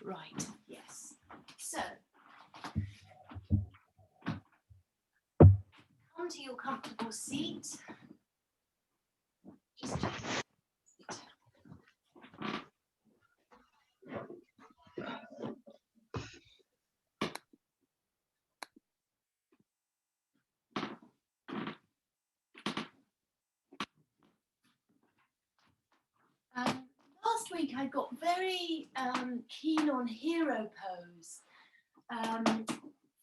right. Yes. So come to your comfortable seat. Just sit. Last week I got very keen on hero pose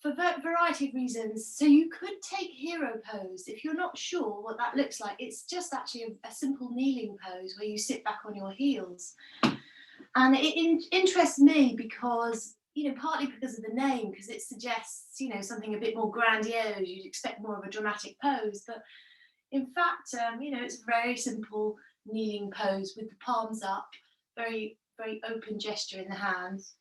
for a variety of reasons. So you could take hero pose if you're not sure what that looks like. It's just actually a simple kneeling pose where you sit back on your heels. And it interests me because, you know, partly because of the name, because it suggests, you know, something a bit more grandiose. You'd expect more of a dramatic pose, but in fact, you know, it's a very simple kneeling pose with the palms up, very, very open gesture in the hands.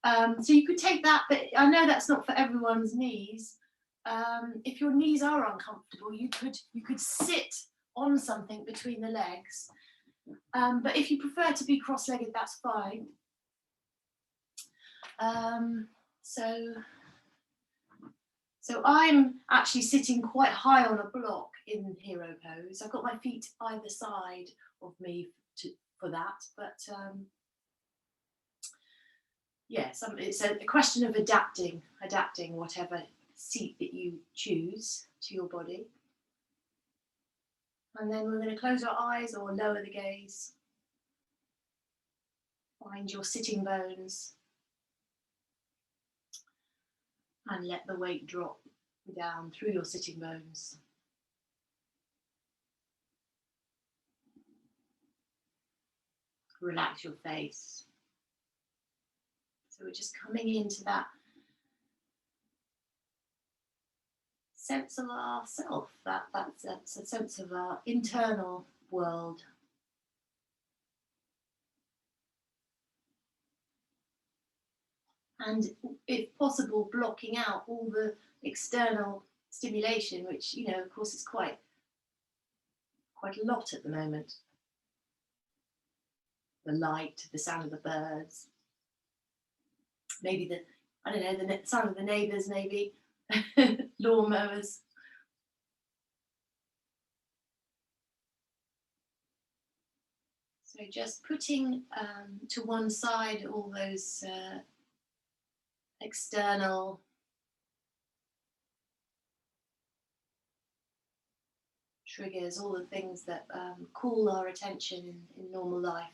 So you could take that, but I know that's not for everyone's knees. If your knees are uncomfortable, you could sit on something between the legs. But if you prefer to be cross-legged, that's fine. So I'm actually sitting quite high on a block in hero pose. I've got my feet either side of me for that, but yes, it's a question of adapting whatever seat that you choose to your body. And then we're going to close our eyes or lower the gaze. Find your sitting bones. And let the weight drop down through your sitting bones. Relax your face. So we're just coming into that sense of ourself, that's a sense of our internal world. And if possible, blocking out all the external stimulation, which, you know, of course, is quite a lot at the moment. The light, the sound of the birds, maybe the sound of the neighbours, maybe lawnmowers. So just putting to one side all those external triggers, all the things that call our attention in normal life.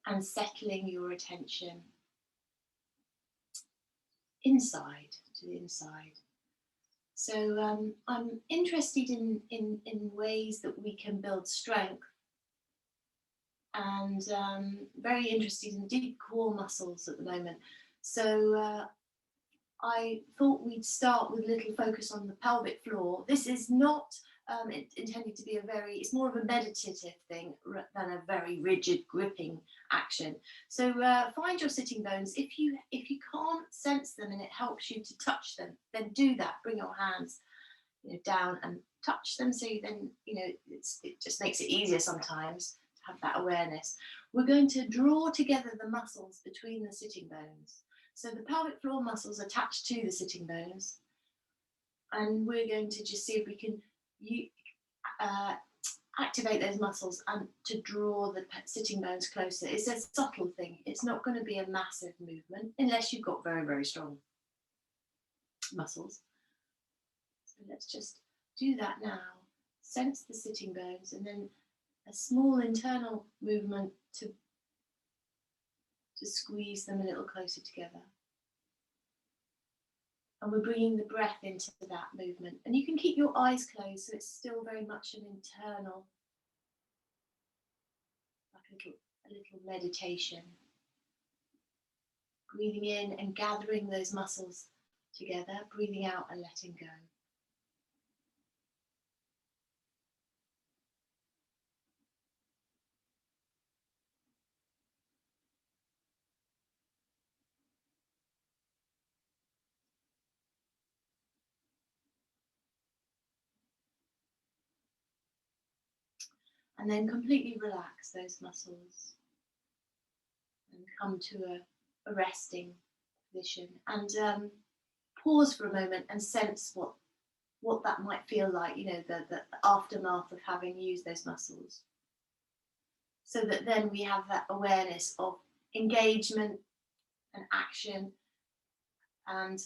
And settling your attention inside, to the inside. So I'm interested in ways that we can build strength, and very interested in deep core muscles at the moment. So I thought we'd start with a little focus on the pelvic floor. This is not intended to be it's more of a meditative thing than a very rigid gripping action. So find your sitting bones. If you can't sense them and it helps you to touch them, then do that. Bring your hands, you know, down and touch them. So then, you know, it just makes it easier sometimes to have that awareness. We're going to draw together the muscles between the sitting bones. So the pelvic floor muscles attached to the sitting bones, and we're going to just see if we can activate those muscles and to draw the sitting bones closer. It's a subtle thing. It's not going to be a massive movement unless you've got very, very strong muscles. So let's just do that now. Sense the sitting bones, and then a small internal movement to squeeze them a little closer together. And we're bringing the breath into that movement. And you can keep your eyes closed, so it's still very much an internal, like a little meditation. Breathing in and gathering those muscles together, breathing out and letting go. And then completely relax those muscles and come to a resting position, and pause for a moment and sense what that might feel like, the aftermath of having used those muscles. So that then we have that awareness of engagement and action, and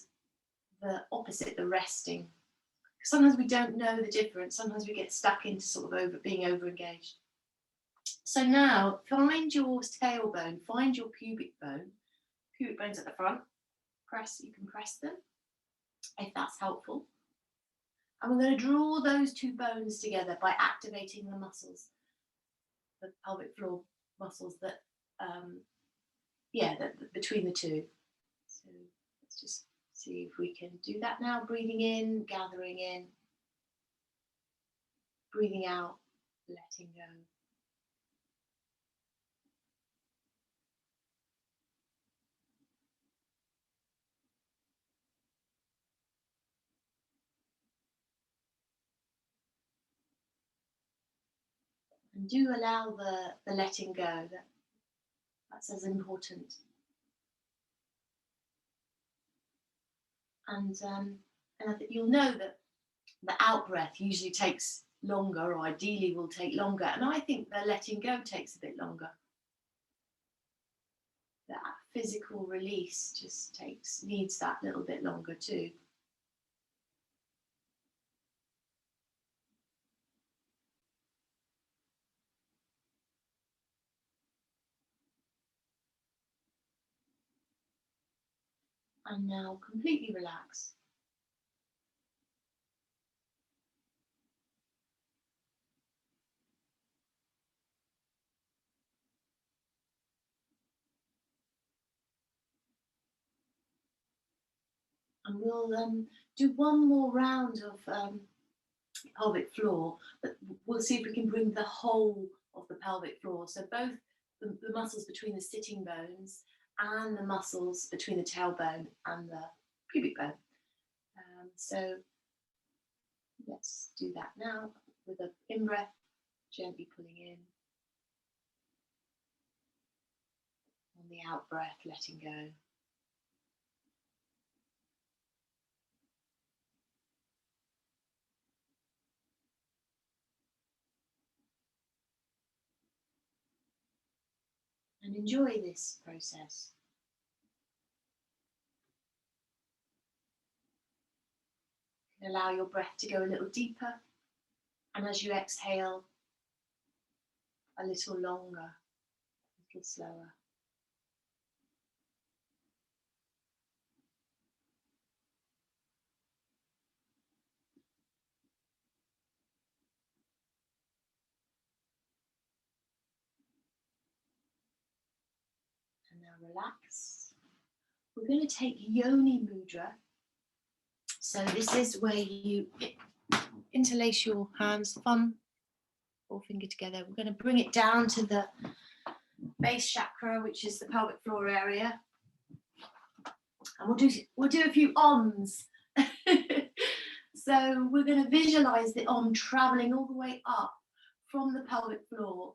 the opposite, the resting. Sometimes we don't know the difference. Sometimes we get stuck into sort of being over engaged. So now find your tailbone, find your pubic bone. Pubic bone's at the front. You can press them if that's helpful. And we're going to draw those two bones together by activating the muscles, the pelvic floor muscles that between the two. So let's just see if we can do that now. Breathing in, gathering in, breathing out, letting go. And do allow the letting go. That's as important. And I think you'll know that the out breath usually takes longer, or ideally will take longer. And I think the letting go takes a bit longer. That physical release just needs that little bit longer too. And now completely relax. And we'll do one more round of pelvic floor, but we'll see if we can bring the whole of the pelvic floor. So both the muscles between the sitting bones and the muscles between the tailbone and the pubic bone. So let's do that now with an in-breath, gently pulling in. On the out-breath, letting go. And enjoy this process. You can allow your breath to go a little deeper, and as you exhale, a little longer, a little slower. And now relax. We're going to take Yoni Mudra. So this is where you interlace your hands, thumb or finger together. We're going to bring it down to the base chakra, which is the pelvic floor area. And we'll do a few oms. So we're going to visualize the om traveling all the way up from the pelvic floor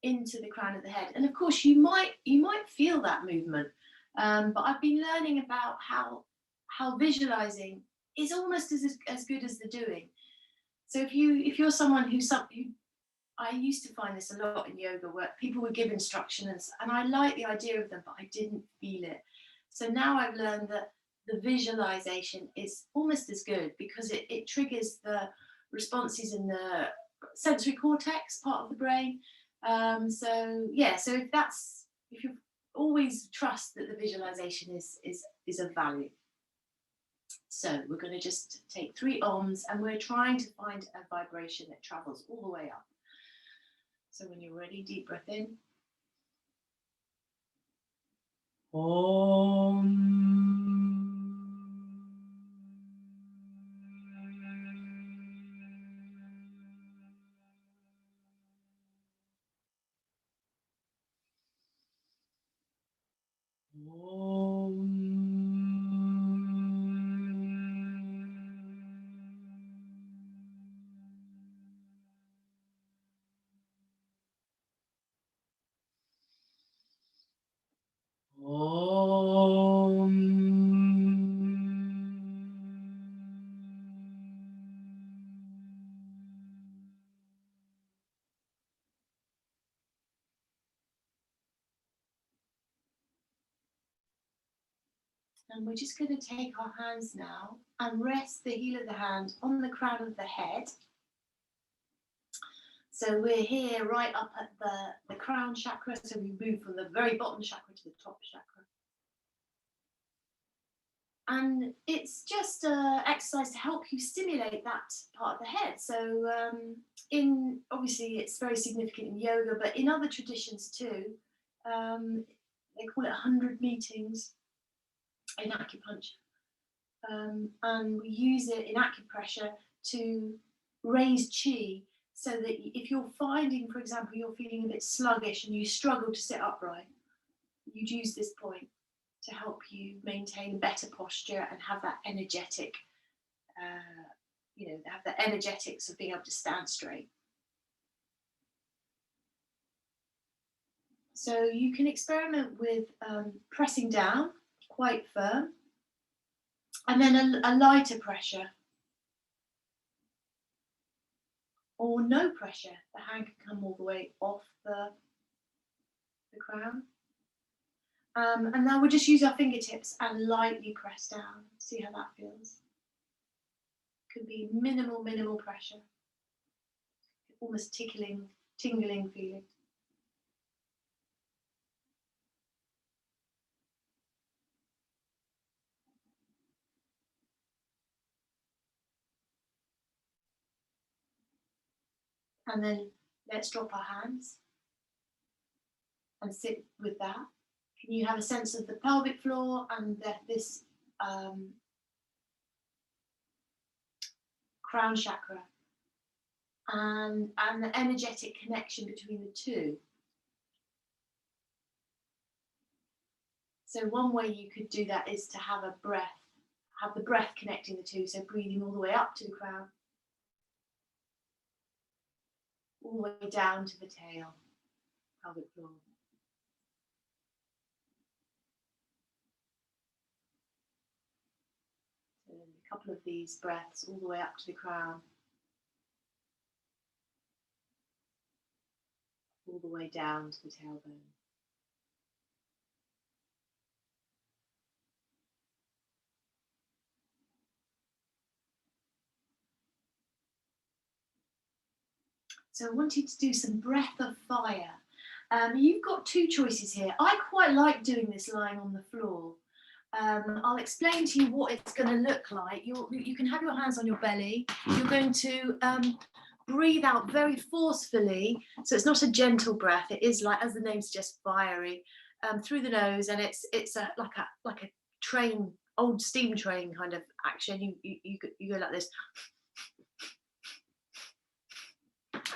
into the crown of the head. And of course, you might feel that movement, but I've been learning about how visualizing is almost as good as the doing. So if you're someone who I used to find this a lot in yoga, where people would give instructions, and I like the idea of them, but I didn't feel it. So now I've learned that the visualization is almost as good, because it triggers the responses in the sensory cortex part of the brain. So if you always trust that the visualization is of value. So we're going to just take 3 ohms, and we're trying to find a vibration that travels all the way up. So when you're ready, deep breath in. Om. And we're just going to take our hands now and rest the heel of the hand on the crown of the head. So we're here right up at the crown chakra. So we move from the very bottom chakra to the top chakra. And it's just an exercise to help you stimulate that part of the head. So obviously it's very significant in yoga, but in other traditions too, they call it 100 meetings in acupuncture. And we use it in acupressure to raise chi, so that if you're finding, for example, you're feeling a bit sluggish and you struggle to sit upright, you'd use this point to help you maintain better posture and have that energetic, have the energetics of being able to stand straight. So you can experiment with pressing down quite firm, and then a lighter pressure, or no pressure. The hand can come all the way off the crown. And now we'll just use our fingertips and lightly press down. See how that feels. Could be minimal pressure. Almost tingling feeling. And then let's drop our hands and sit with that. Can you have a sense of the pelvic floor and this crown chakra and the energetic connection between the two? So one way you could do that is to have the breath connecting the two. So breathing all the way up to the crown, all the way down to the tail, pelvic floor. So a couple of these breaths all the way up to the crown, all the way down to the tailbone. So I want you to do some breath of fire. You've got two choices here. I quite like doing this lying on the floor. I'll explain to you what it's going to look like. You can have your hands on your belly. You're going to breathe out very forcefully. So it's not a gentle breath. It is, like, as the name suggests, fiery, through the nose, and it's like a train, old steam train kind of action. You go like this.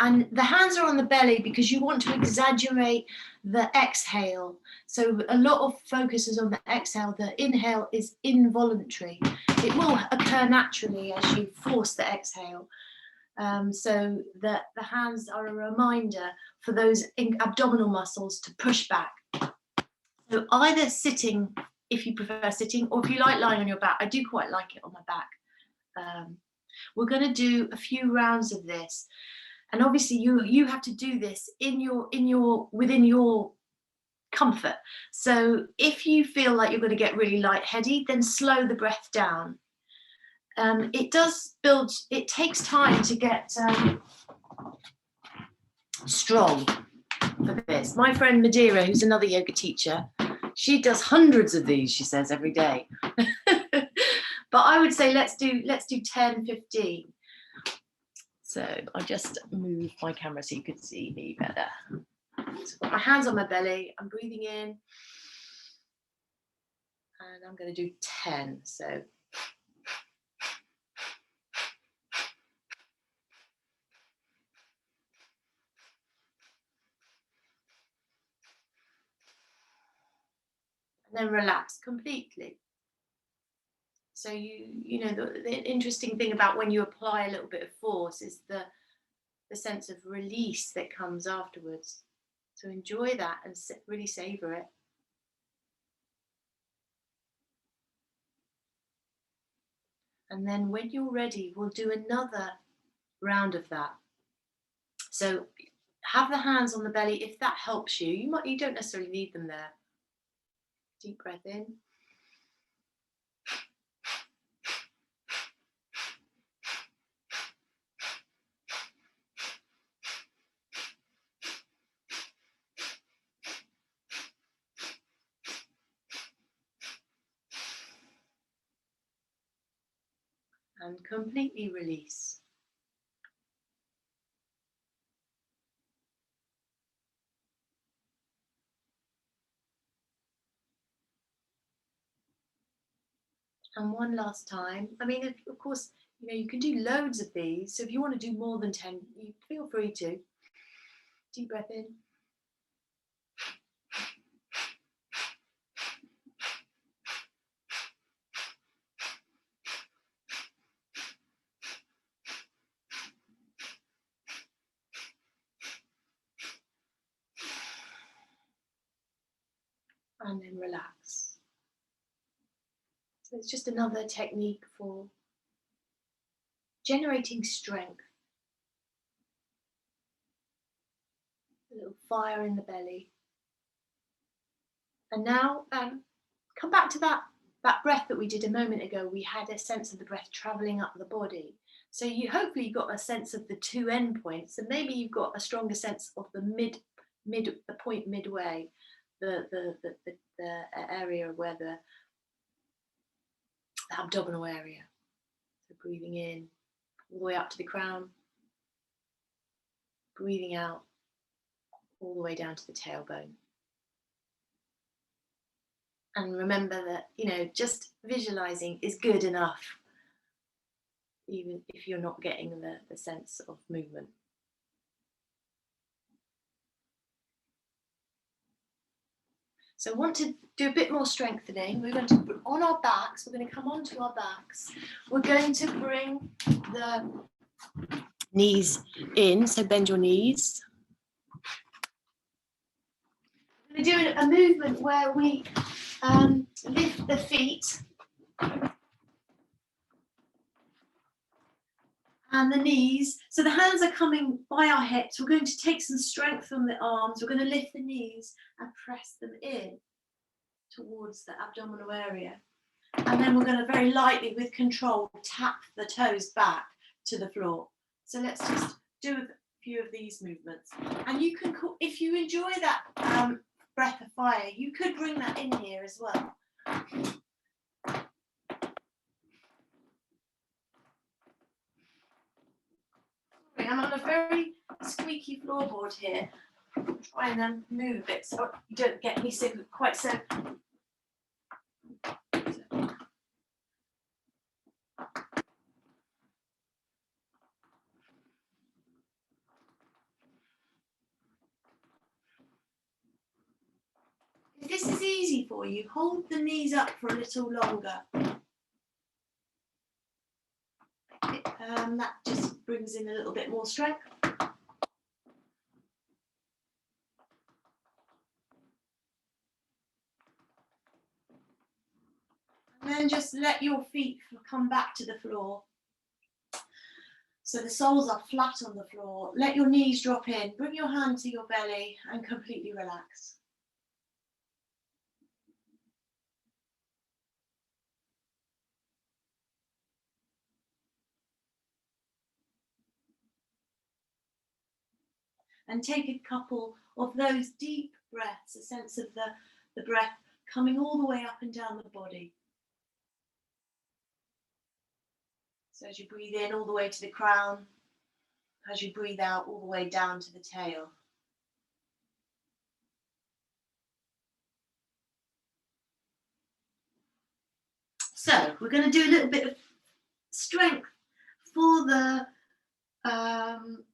And the hands are on the belly because you want to exaggerate the exhale. So a lot of focus is on the exhale. The inhale is involuntary. It will occur naturally as you force the exhale. So the hands are a reminder for those abdominal muscles to push back. So either sitting, if you prefer sitting, or if you like lying on your back. I do quite like it on my back. We're going to do a few rounds of this. And obviously you have to do this within your comfort. So if you feel like you're going to get really lightheaded, then slow the breath down. It takes time to get strong for this. My friend Madeira, who's another yoga teacher, she does hundreds of these, she says, every day. But I would say let's do 10, 15. So I'll just move my camera so you can see me better. So I've got my hands on my belly, I'm breathing in, and I'm going to do 10. So and then relax completely. So you know the interesting thing about when you apply a little bit of force is the sense of release that comes afterwards. So enjoy that and really savor it. And then when you're ready, we'll do another round of that. So have the hands on the belly if that helps you. You don't necessarily need them there. Deep breath in. and completely release. And one last time. I mean, of course, you can do loads of these. So if you want to do more than 10, you feel free to. Deep breath in. And then relax. So it's just another technique for generating strength. A little fire in the belly. And now come back to that breath that we did a moment ago. We had a sense of the breath traveling up the body. So hopefully you got a sense of the two endpoints, and maybe you've got a stronger sense of the the point midway, the area where the abdominal area. So breathing in all the way up to the crown, breathing out all the way down to the tailbone. And remember that, just visualizing is good enough, even if you're not getting the sense of movement. So I want to do a bit more strengthening. We're going to, on our backs, we're going to come onto our backs. We're going to bring the knees in, so bend your knees. We're going to do a movement where we lift the feet and the knees. So the hands are coming by our hips. We're going to take some strength from the arms. We're going to lift the knees and press them in towards the abdominal area. And then we're going to very lightly, with control, tap the toes back to the floor. So let's just do a few of these movements. And you can, if you enjoy that breath of fire, you could bring that in here as well. I'm on a very squeaky floorboard here. Try and then move it so you don't get me quite so. If this is easy for you, hold the knees up for a little longer. That just brings in a little bit more strength. And then just let your feet come back to the floor. So the soles are flat on the floor. Let your knees drop in. Bring your hand to your belly and completely relax. And take a couple of those deep breaths, a sense of the breath coming all the way up and down the body. So as you breathe in all the way to the crown, as you breathe out all the way down to the tail. So we're going to do a little bit of strength for the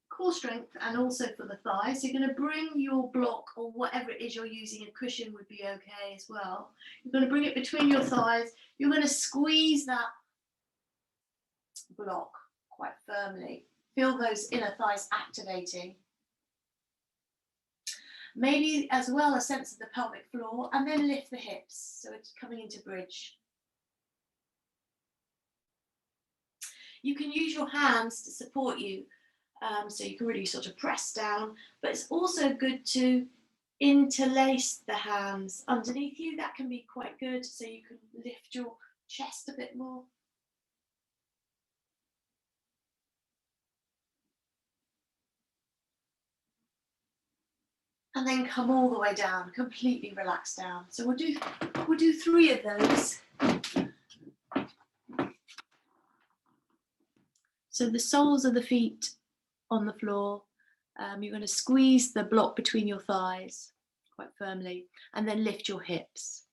core strength and also for the thighs. So you're going to bring your block, or whatever it is you're using, a cushion would be okay as well. You're going to bring it between your thighs. You're going to squeeze that block quite firmly. Feel those inner thighs activating. Maybe as well a sense of the pelvic floor, and then lift the hips. So it's coming into bridge. You can use your hands to support you. So you can really sort of press down, but it's also good to interlace the hands underneath you. That can be quite good, so you can lift your chest a bit more. And then come all the way down, completely relax down. So we'll do 3 of those. So the soles of the feet on the floor. You're going to squeeze the block between your thighs quite firmly, and then lift your hips.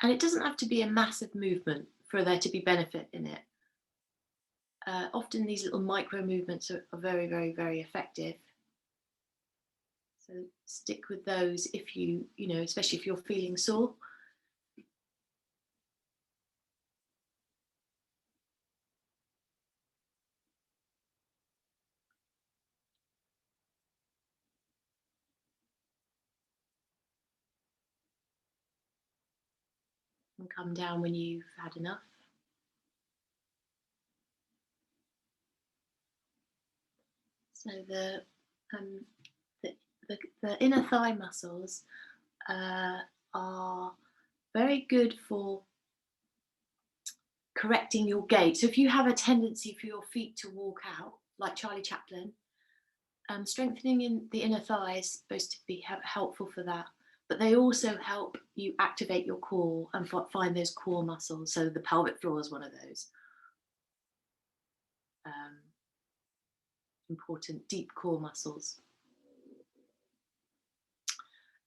And it doesn't have to be a massive movement for there to be benefit in it. Often these little micro movements are very, very, very effective. So stick with those if you know, especially if you're feeling sore. And come down when you've had enough. So the inner thigh muscles are very good for correcting your gait. So if you have a tendency for your feet to walk out, like Charlie Chaplin, strengthening in the inner thigh is supposed to be helpful for that. But they also help you activate your core and find those core muscles. So the pelvic floor is one of those. Important deep core muscles.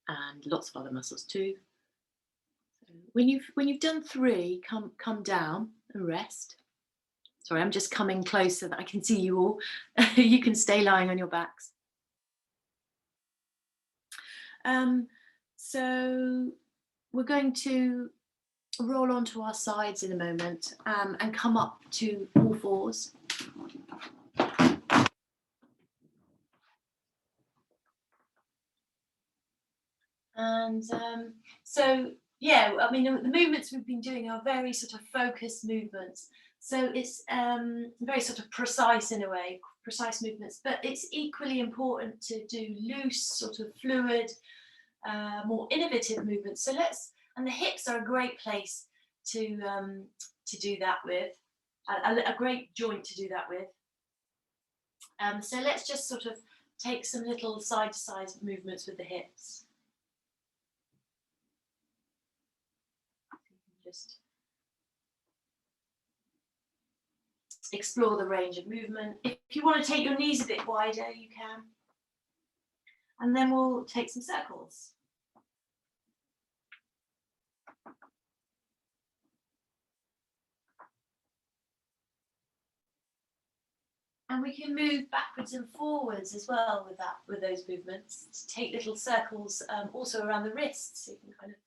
And lots of other muscles too. So when you've done 3, come down and rest. Sorry, I'm just coming close so that I can see you all. You can stay lying on your backs. So we're going to roll onto our sides in a moment and come up to all fours. And so, yeah, I mean, the movements we've been doing are very sort of focused movements. So it's very sort of precise in a way, precise movements, but it's equally important to do loose, sort of fluid, more innovative movements. So and the hips are a great place to do that with, a great joint to do that with. So let's just sort of take some little side-to-side movements with the hips. Just explore the range of movement. If you want to take your knees a bit wider, you can. And then we'll take some circles. And we can move backwards and forwards as well with those movements. To take little circles also around the wrists. So you can kind of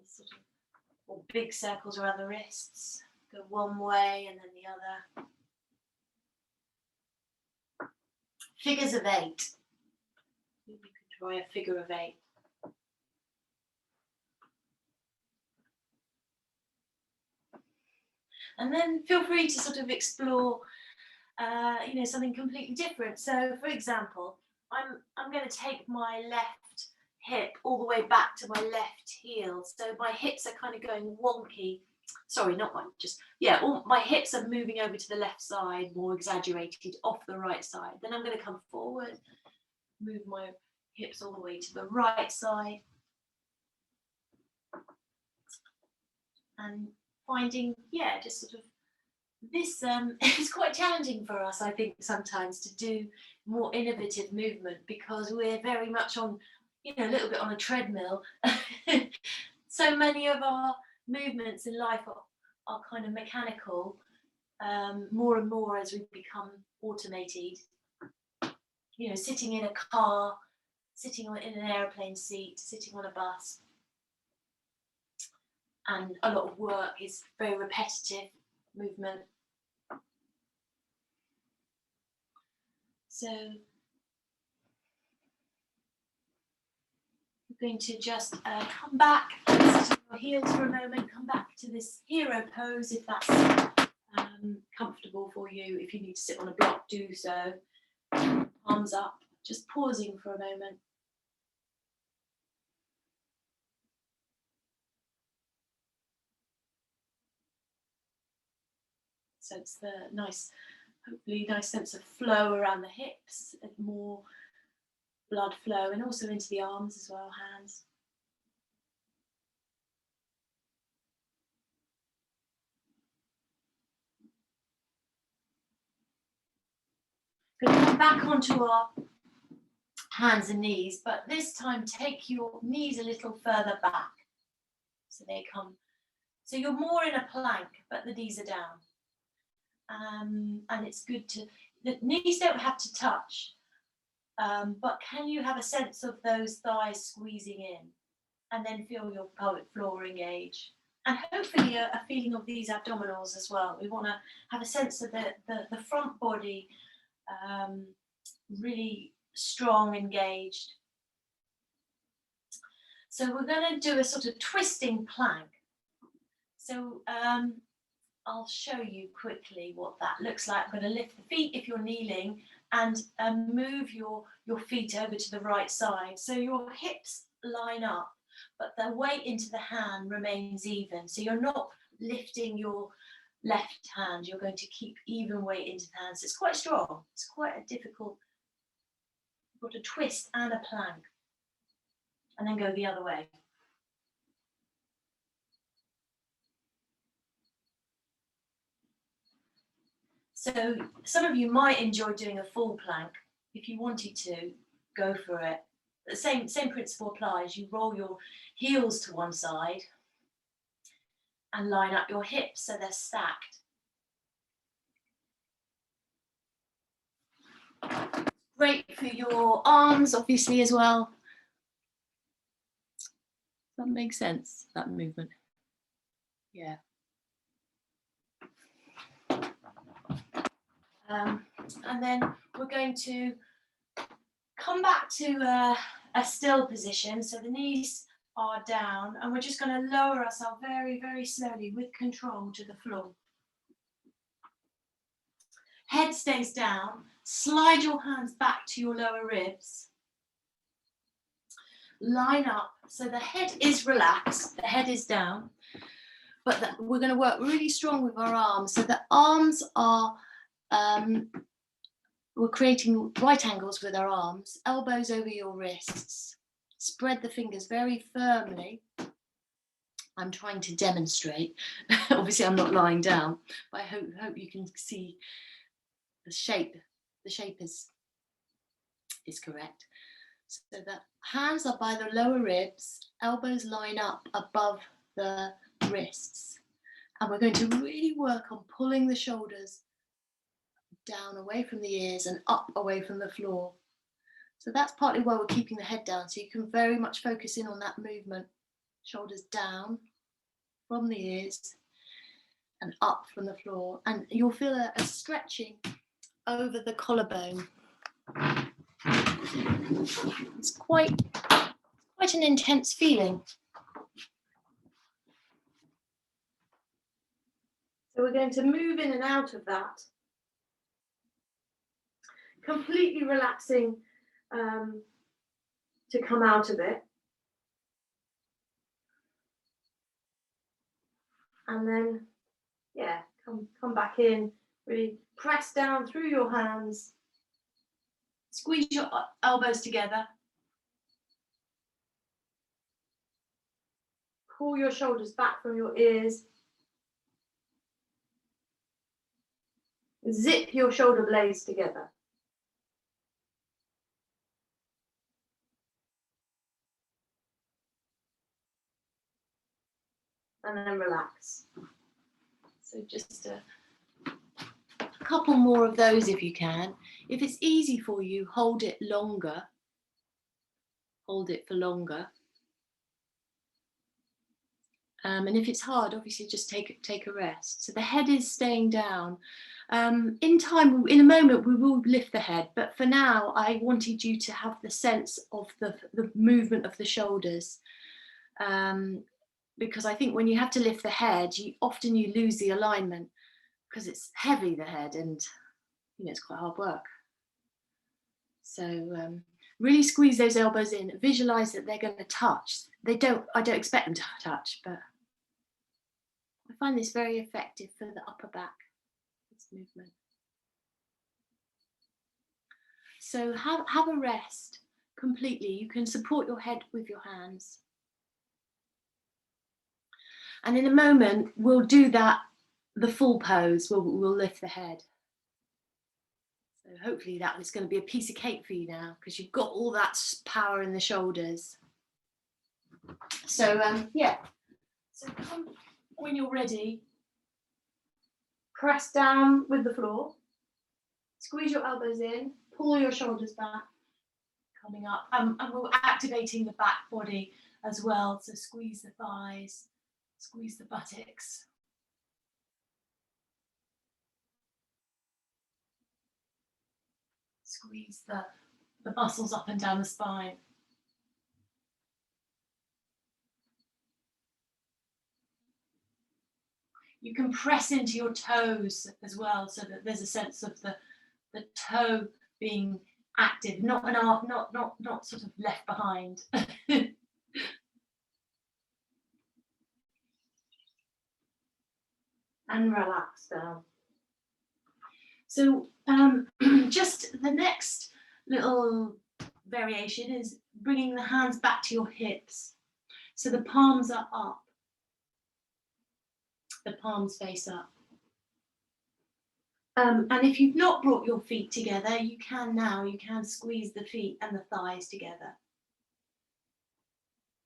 sort of, or big circles around the wrists. Go one way and then the other. Figures of 8. You can try a figure of 8. And then feel free to sort of explore, something completely different. So, for example, I'm going to take my left hip all the way back to my left heel. So my hips are kind of going wonky. Sorry, not one, just, yeah, all my hips are moving over to the left side, more exaggerated, off the right side. Then I'm going to come forward, move my hips all the way to the right side. And finding, just sort of this is quite challenging for us, I think, sometimes to do more innovative movement because we're very much on, a little bit on a treadmill. So many of our movements in life are kind of mechanical, more and more as we become automated. Sitting in a car, sitting in an airplane seat, sitting on a bus. And a lot of work is very repetitive movement. So we're going to just come back and sit on your heels for a moment, come back to this hero pose if that's comfortable for you. If you need to sit on a block, do so. Arms up, just pausing for a moment. Sense the hopefully nice sense of flow around the hips and more blood flow, and also into the arms as well, hands. We're going to come back onto our hands and knees, but this time take your knees a little further back. So they come, so you're more in a plank, but the knees are down. And it's good to, the knees don't have to touch, but can you have a sense of those thighs squeezing in, and then feel your pelvic floor engage, and hopefully a feeling of these abdominals as well. We want to have a sense of the front body really strong, engaged. So we're going to do a sort of twisting plank. So I'll show you quickly what that looks like. I'm going to lift the feet if you're kneeling, and move your feet over to the right side. So your hips line up, but the weight into the hand remains even. So you're not lifting your left hand, you're going to keep even weight into the hand. So it's quite strong. It's quite a difficult, you've got a twist and a plank. And then go the other way. So some of you might enjoy doing a full plank. If you wanted to, go for it. The same principle applies. You roll your heels to one side and line up your hips so they're stacked. Great for your arms, obviously, as well. That makes sense, that movement. Yeah. And then we're going to come back to a still position. So the knees are down, and we're just going to lower ourselves very, very slowly with control to the floor. Head stays down. Slide your hands back to your lower ribs. Line up so the head is relaxed, the head is down, but we're going to work really strong with our arms. So the arms are, we're creating right angles with our arms, elbows over your wrists. Spread the fingers very firmly. I'm trying to demonstrate. Obviously, I'm not lying down, but I hope you can see the shape. The shape is correct. So the hands are by the lower ribs, elbows line up above the wrists. And we're going to really work on pulling the shoulders down away from the ears and up away from the floor. So that's partly why we're keeping the head down. So you can very much focus in on that movement. Shoulders down from the ears and up from the floor. And you'll feel a stretching over the collarbone. It's quite an intense feeling. So we're going to move in and out of that, completely relaxing to come out of it. And then, yeah, come back in, really press down through your hands. Squeeze your elbows together. Pull your shoulders back from your ears. Zip your shoulder blades together. And then relax. So just a couple more of those if you can. If it's easy for you, hold it longer. Hold it for longer. And if it's hard, obviously just take a rest. So the head is staying down. In time, in a moment, we will lift the head. But for now, I wanted you to have the sense of the movement of the shoulders. Because I think when you have to lift the head, often you lose the alignment because it's heavy, the head, and it's quite hard work. So really squeeze those elbows in. Visualize that they're going to touch. I don't expect them to touch, but I find this very effective for the upper back, this movement. So have a rest completely. You can support your head with your hands. And in a moment, we'll do that, the full pose, we'll lift the head. So hopefully that was going to be a piece of cake for you now, because you've got all that power in the shoulders. So yeah, so come when you're ready, press down with the floor, squeeze your elbows in, pull your shoulders back, coming up, and we're activating the back body as well, so squeeze the thighs, squeeze the buttocks. Squeeze the muscles up and down the spine. You can press into your toes as well, so that there's a sense of the toe being active, not an arm, not sort of left behind. And relax down. So just the next little variation is bringing the hands back to your hips. So the palms are up. The palms face up. And if you've not brought your feet together, you can now. You can squeeze the feet and the thighs together.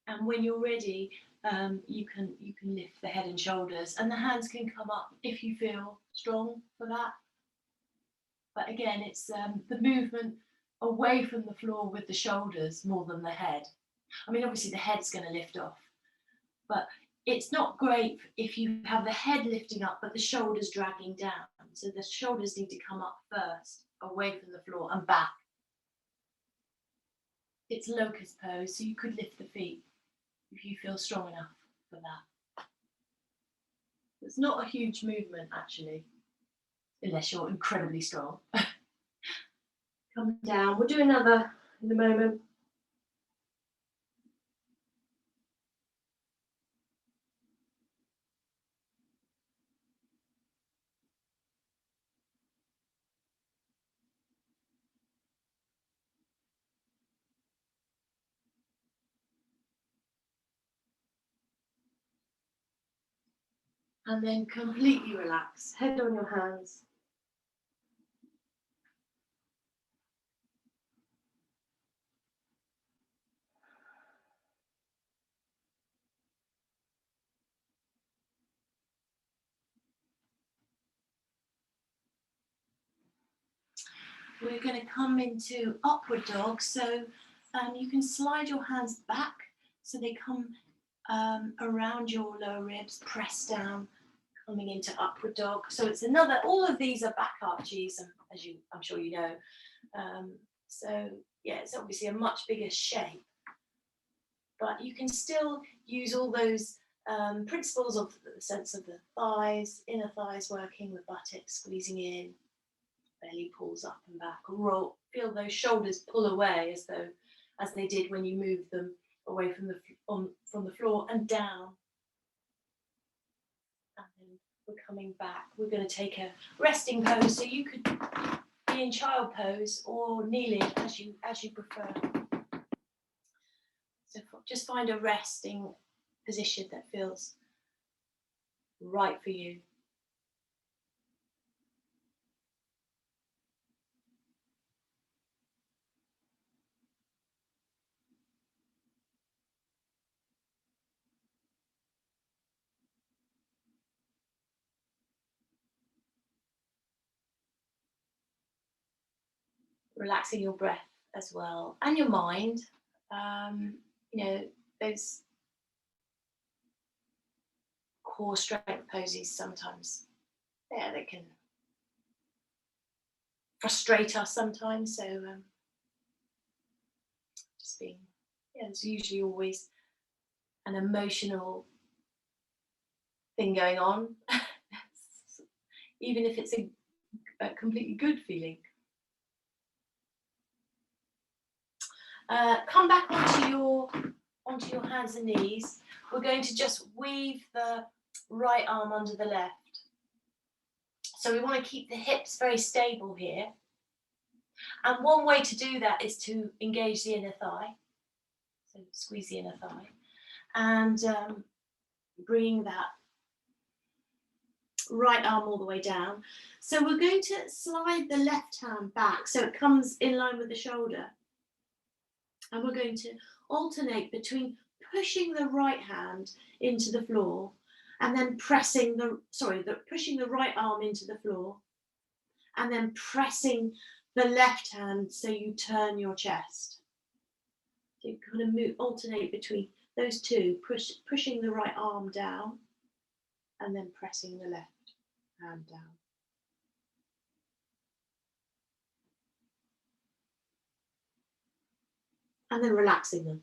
And when you're ready, you can lift the head and shoulders, and the hands can come up if you feel strong for that. But again, it's the movement away from the floor with the shoulders more than the head. I mean, obviously the head's going to lift off, but it's not great if you have the head lifting up but the shoulders dragging down. So the shoulders need to come up first, away from the floor and back. It's locust pose, so you could lift the feet if you feel strong enough for that. It's not a huge movement actually, unless you're incredibly strong. Come down. We'll do another in a moment. And then completely relax, head on your hands. We're going to come into upward dog, so you can slide your hands back so they come around your lower ribs, press down, coming into upward dog. So it's another, all of these are back arches, as I'm sure you know. So yeah, it's obviously a much bigger shape, but you can still use all those principles of the sense of the thighs, inner thighs working, the buttocks squeezing in, belly pulls up and back, roll, feel those shoulders pull away as they did when you moved them away from the floor and down. And then we're coming back. We're going to take a resting pose, so you could be in child pose or kneeling as you prefer. So just find a resting position that feels right for you. Relaxing your breath as well, and your mind. You know, those core strength poses sometimes, yeah, they can frustrate us sometimes. So just being, yeah, there's usually always an emotional thing going on, even if it's a completely good feeling. Come back onto your hands and knees. We're going to just weave the right arm under the left. So we want to keep the hips very stable here. And one way to do that is to engage the inner thigh. So squeeze the inner thigh. And bringing that right arm all the way down. So we're going to slide the left hand back so it comes in line with the shoulder. And we're going to alternate between pushing the right hand into the floor and then pushing the right arm into the floor and then pressing the left hand so you turn your chest. So you kind of alternate between those two, pushing the right arm down and then pressing the left hand down. And then relaxing them.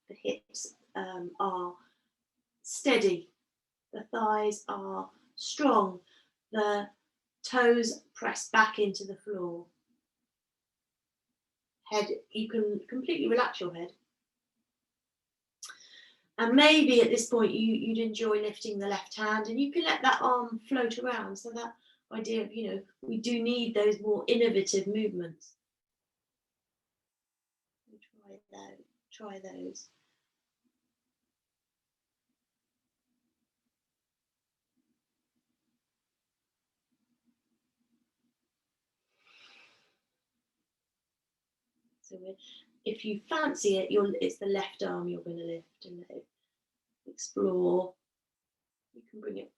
The hips are steady. The thighs are strong. The toes press back into the floor. Head, you can completely relax your head. And maybe at this point you'd enjoy lifting the left hand, and you can let that arm float around. So that idea of, we do need those more innovative movements. Try those. So if you fancy it, it's the left arm you're going to lift and let it explore. You can bring it,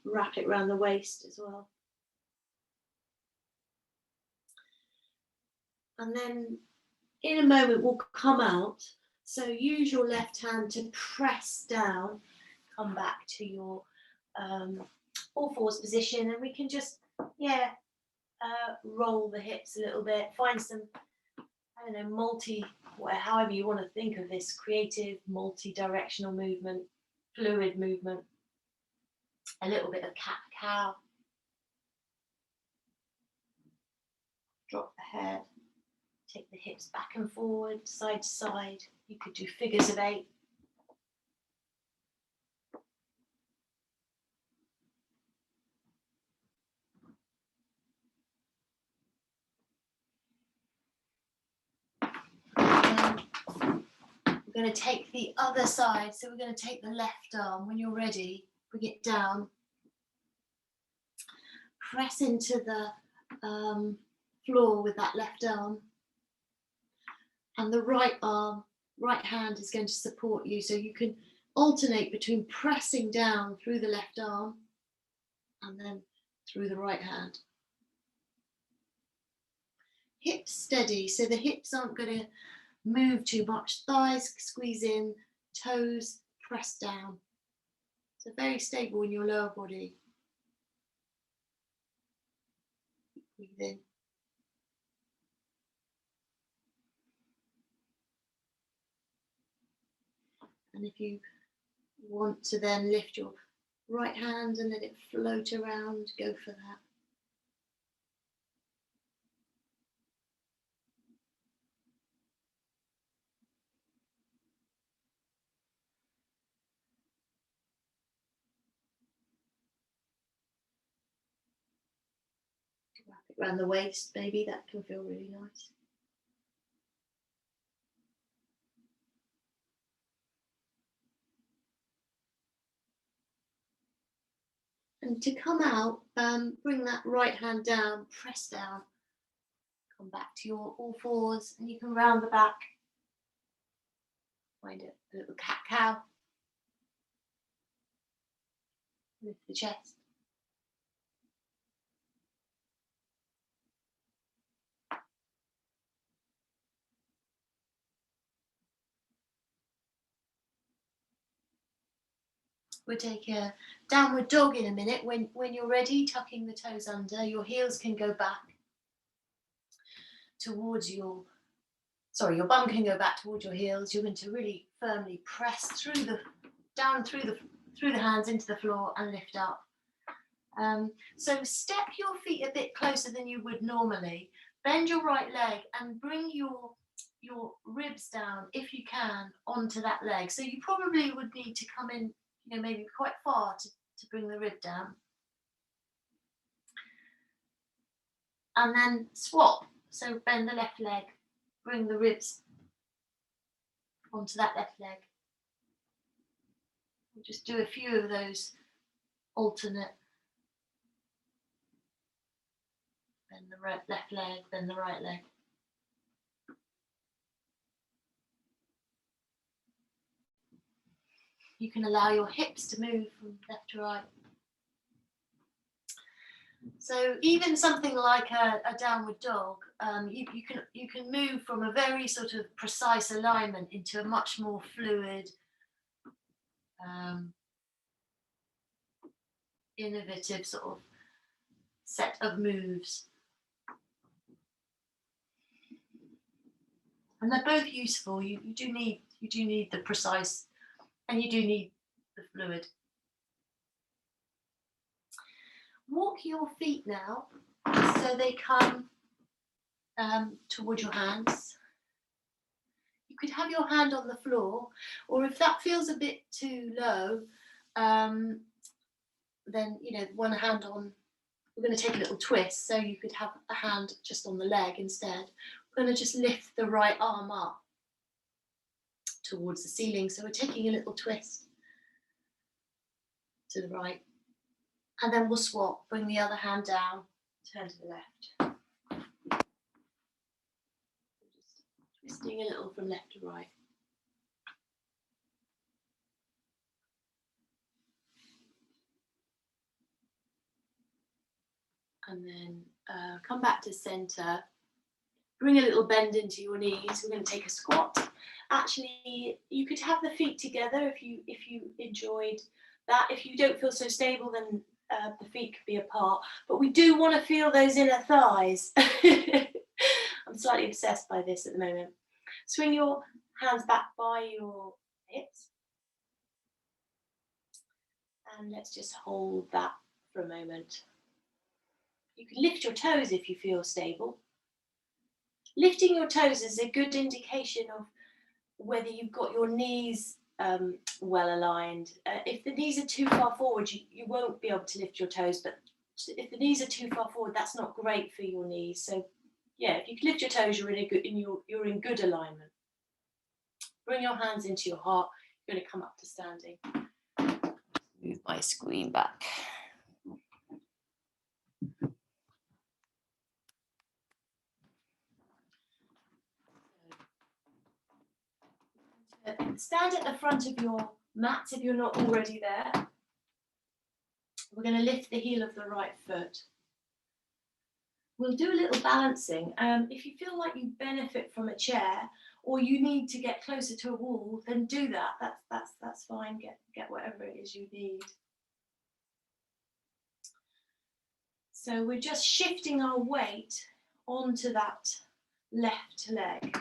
wrap it around the waist as well. And then in a moment we'll come out. So use your left hand to press down, come back to your all fours position, and we can just, roll the hips a little bit, find some, however you want to think of this, creative, multi-directional movement, fluid movement, a little bit of cat-cow. Drop the head, take the hips back and forward, side to side. You could do figures of 8. We're going to take the other side. So we're going to take the left arm. When you're ready, bring it down. Press into the floor with that left arm. And the right hand is going to support you. So you can alternate between pressing down through the left arm and then through the right hand. Hips steady, so the hips aren't going to move too much. Thighs squeeze in, toes press down. So very stable in your lower body. Breathe in. And if you want to then lift your right hand and let it float around, go for that. Wrap it around the waist, maybe, that can feel really nice. And to come out, bring that right hand down, press down. Come back to your all fours, and you can round the back. Find a little cat-cow. Lift the chest. We'll take a downward dog in a minute. When you're ready, tucking the toes under, your heels can go back towards your bum can go back towards your heels. You're going to really firmly press through the hands into the floor and lift up. So step your feet a bit closer than you would normally. Bend your right leg and bring your ribs down, if you can, onto that leg. So you probably would need to come in, maybe quite far to bring the rib down. And then swap. So bend the left leg, bring the ribs onto that left leg. We'll just do a few of those alternate. Then the left leg, then the right leg. You can allow your hips to move from left to right. So even something like a downward dog, you can move from a very sort of precise alignment into a much more fluid, innovative sort of set of moves. And they're both useful. You do need the precise, and you do need the fluid. Walk your feet now so they come towards your hands. You could have your hand on the floor, or if that feels a bit too low, then one hand on. We're going to take a little twist, so you could have a hand just on the leg instead. We're going to just lift the right arm up towards the ceiling. So we're taking a little twist to the right. And then we'll swap, bring the other hand down, turn to the left. Just twisting a little from left to right. And then come back to center. Bring a little bend into your knees. We're going to take a squat. Actually, you could have the feet together if you enjoyed that. If you don't feel so stable, then the feet could be apart. But we do want to feel those inner thighs. I'm slightly obsessed by this at the moment. Swing your hands back by your hips. And let's just hold that for a moment. You can lift your toes if you feel stable. Lifting your toes is a good indication of whether you've got your knees well aligned. If the knees are too far forward, you won't be able to lift your toes, but if the knees are too far forward, that's not great for your knees. So yeah, if you can lift your toes, you're in good alignment. Bring your hands into your heart. You're going to come up to standing. Move my screen back. Stand at the front of your mat if you're not already there. We're going to lift the heel of the right foot. We'll do a little balancing. If you feel like you benefit from a chair or you need to get closer to a wall, then do that. That's fine. Get whatever it is you need. So we're just shifting our weight onto that left leg.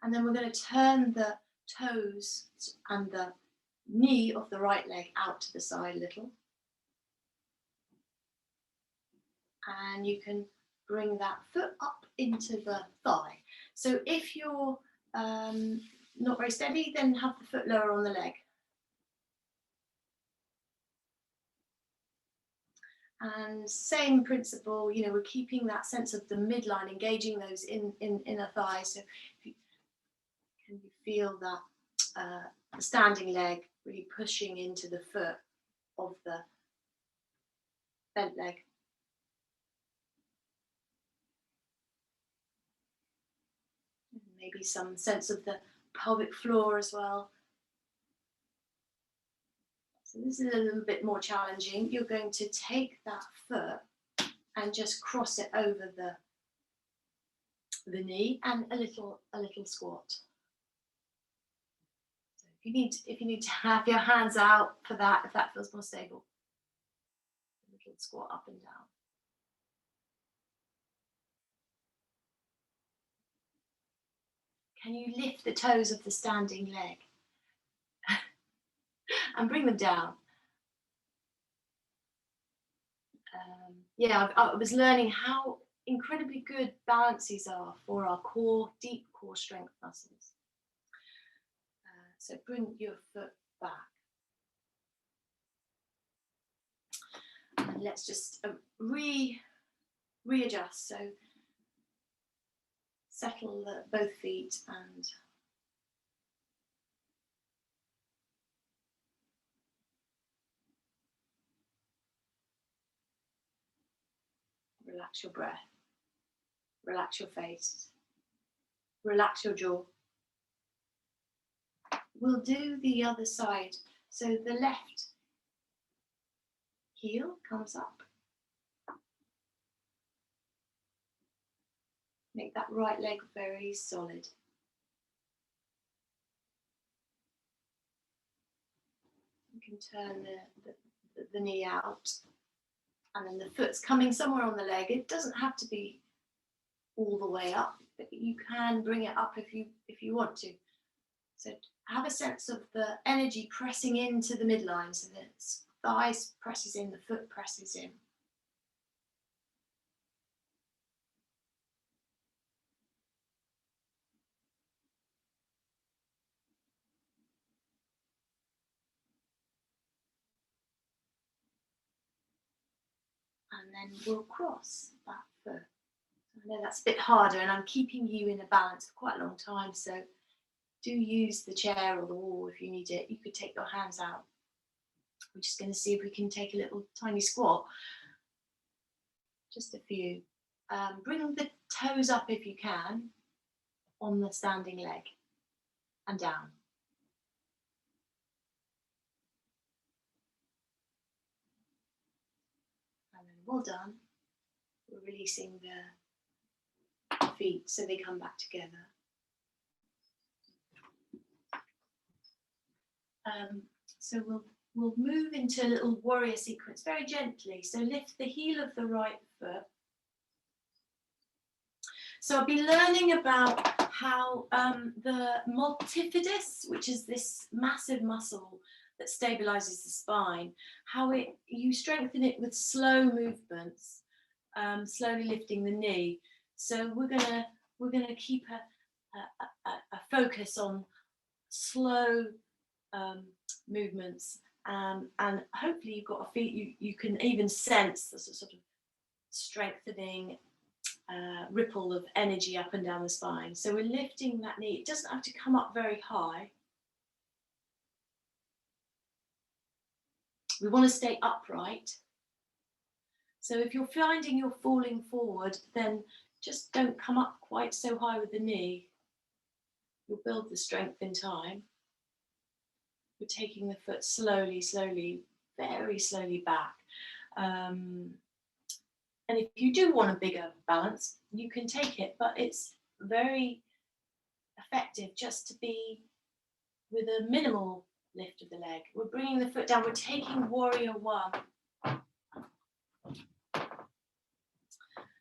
And then we're going to turn the toes and the knee of the right leg out to the side a little. And you can bring that foot up into the thigh. So if you're not very steady, then have the foot lower on the leg. And same principle, we're keeping that sense of the midline, engaging those inner thighs. So can you feel that the standing leg really pushing into the foot of the bent leg? Maybe some sense of the pelvic floor as well. So this is a little bit more challenging. You're going to take that foot and just cross it over the knee and a little squat. So if you need to have your hands out for that, if that feels more stable, a little squat up and down. Can you lift the toes of the standing leg and bring them down? Yeah, I was learning how incredibly good balances are for our core, deep core strength muscles. So bring your foot back. And let's just readjust. So settle both feet and relax your breath, relax your face, relax your jaw. We'll do the other side. So the left heel comes up. Make that right leg very solid. You can turn the knee out, and then the foot's coming somewhere on the leg. It doesn't have to be all the way up, but you can bring it up if you want to. So have a sense of the energy pressing into the midline, so the thighs presses in, the foot presses in. And then we'll cross that foot. I know that's a bit harder, and I'm keeping you in a balance for quite a long time, so do use the chair or the wall if you need it. You could take your hands out. We're just going to see if we can take a little tiny squat. Just a few. Bring the toes up if you can on the standing leg and down. And then well done. We're releasing the feet so they come back together. So we'll move into a little warrior sequence very gently. So lift the heel of the right foot. So I'll be learning about how the multifidus, which is this massive muscle that stabilizes the spine, how you strengthen it with slow movements, slowly lifting the knee. So we're gonna keep a focus on slow movements, and hopefully you've got a feet you can even sense the sort of strengthening ripple of energy up and down the spine. So we're lifting that knee. It doesn't have to come up very high. We want to stay upright. So if you're finding you're falling forward, then just don't come up quite so high with the knee. You'll build the strength in time. We're taking the foot slowly, very slowly back. And if you do want a bigger balance, you can take it, but it's very effective just to be with a minimal lift of the leg. We're bringing the foot down. We're taking warrior one.